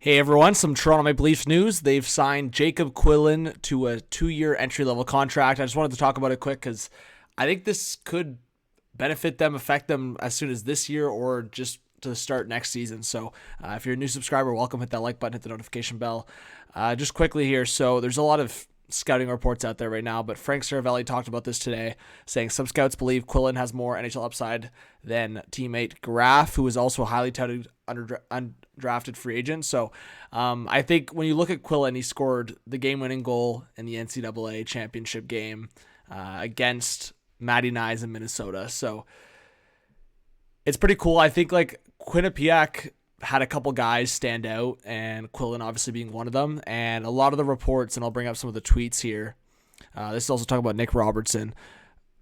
Hey everyone, some Toronto Maple Leafs news. They've signed Jacob Quillan to a 2-year entry-level contract. I just wanted to talk about it quick because I think this could benefit them, affect them as soon as this year or just to start next season. So if you're a new subscriber, welcome. Hit that like button, hit the notification bell. Just quickly here, so there's a lot of scouting reports out there right now, but Frank Saravelli talked about this today, saying some scouts believe Quillan has more NHL upside than teammate Graf, who is also a highly touted undrafted free agent. So I think when you look at Quillan, he scored the game-winning goal in the NCAA championship game against Matty Knies in Minnesota. So it's pretty cool. I think like Quinnipiac had a couple guys stand out, and Quillan obviously being one of them. And a lot of the reports, and I'll bring up some of the tweets here. This is also talking about Nick Robertson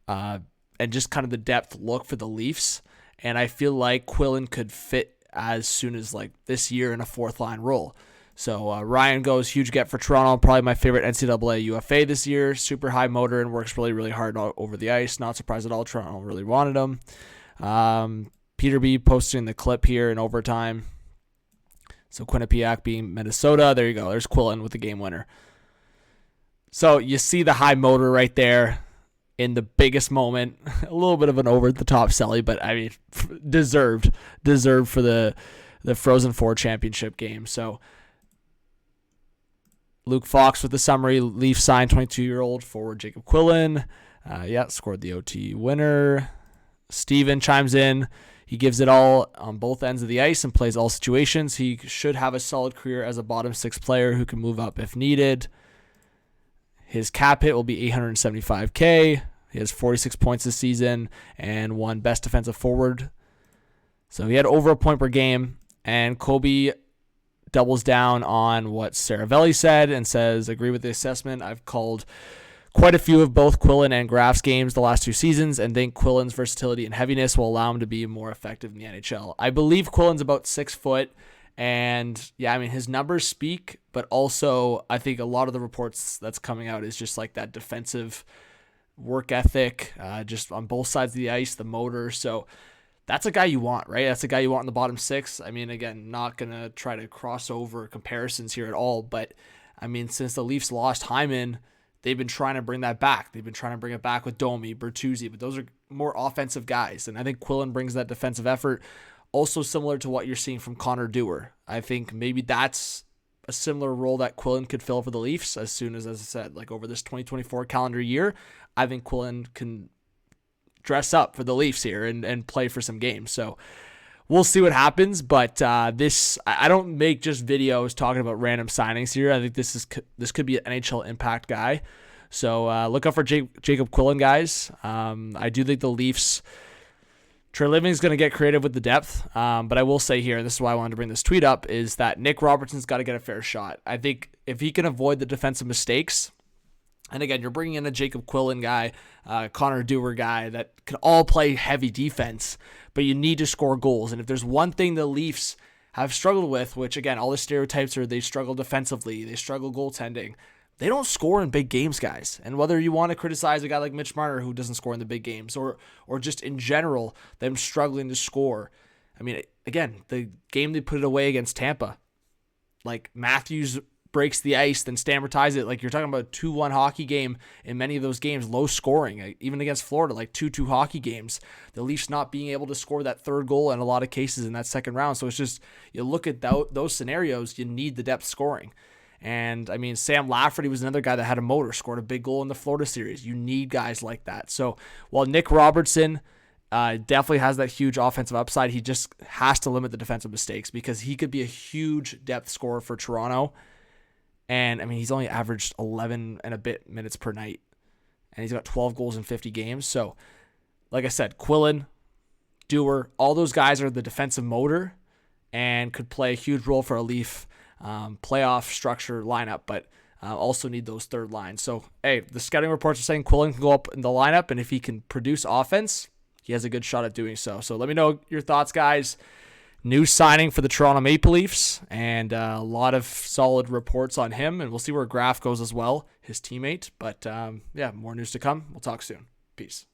and just kind of the depth look for the Leafs. And I feel like Quillan could fit as soon as like this year in a fourth line role. So Ryan goes, huge get for Toronto. Probably my favorite NCAA UFA this year. Super high motor and works really, really hard over the ice. Not surprised at all. Toronto really wanted him. Peter B posting the clip here in overtime. So Quinnipiac being Minnesota. There you go. There's Quillan with the game winner. So you see the high motor right there in the biggest moment. A little bit of an over-the-top selly, but I mean, deserved for the Frozen Four championship game. So Luke Fox with the summary. Leafs signed 22-year-old forward Jacob Quillan. Scored the OT winner. Steven chimes in. He gives it all on both ends of the ice and plays all situations. He should have a solid career as a bottom six player who can move up if needed. His cap hit will be $875K. He has 46 points this season and won best defensive forward. So he had over a point per game. And Kobe doubles down on what Saravelli said and says, agree with the assessment. I've called quite a few of both Quillan and Graf's games the last 2 seasons and think Quillan's versatility and heaviness will allow him to be more effective in the NHL. I believe Quillan's about 6 foot, and his numbers speak, but also I think a lot of the reports that's coming out is just like that defensive work ethic, just on both sides of the ice, the motor. So that's a guy you want, right? That's a guy you want in the bottom 6. I mean, again, not going to try to cross over comparisons here at all, but I mean, since the Leafs lost Hyman, they've been trying to bring that back. They've been trying to bring it back with Domi, Bertuzzi, but those are more offensive guys. And I think Quillan brings that defensive effort, also similar to what you're seeing from Connor Dewar. I think maybe that's a similar role that Quillan could fill for the Leafs as soon as I said, like over this 2024 calendar year. I think Quillan can dress up for the Leafs here and play for some games. So we'll see what happens, but I don't make just videos talking about random signings here. I think this could be an NHL impact guy. So look out for Jacob Quillan, guys. I do think the Leafs, Treliving is going to get creative with the depth, but I will say here, and this is why I wanted to bring this tweet up, is that Nick Robertson's got to get a fair shot. I think if he can avoid the defensive mistakes, and again, you're bringing in a Jacob Quillan guy, Connor Dewar guy that can all play heavy defense, but you need to score goals. And if there's one thing the Leafs have struggled with, which again, all the stereotypes are they struggle defensively, they struggle goaltending, they don't score in big games, guys. And whether you want to criticize a guy like Mitch Marner who doesn't score in the big games, or just in general, them struggling to score. I mean, again, the game they put it away against Tampa, like Matthews breaks the ice, then Stammer ties it. Like you're talking about a 2-1 hockey game in many of those games, low scoring, even against Florida, like 2-2 hockey games. The Leafs not being able to score that third goal in a lot of cases in that second round. So it's just, you look at those scenarios, you need the depth scoring. And I mean, Sam Lafferty was another guy that had a motor, scored a big goal in the Florida series. You need guys like that. So while Nick Robertson definitely has that huge offensive upside, he just has to limit the defensive mistakes because he could be a huge depth scorer for Toronto. And I mean, he's only averaged 11 and a bit minutes per night, and he's got 12 goals in 50 games. So like I said, Quillan, Dewar, all those guys are the defensive motor and could play a huge role for a Leaf playoff structure lineup, but also need those third lines. So, hey, the scouting reports are saying Quillan can go up in the lineup, and if he can produce offense, he has a good shot at doing so. So let me know your thoughts, guys. New signing for the Toronto Maple Leafs, and a lot of solid reports on him, and we'll see where Graf goes as well, his teammate. But more news to come. We'll talk soon. Peace.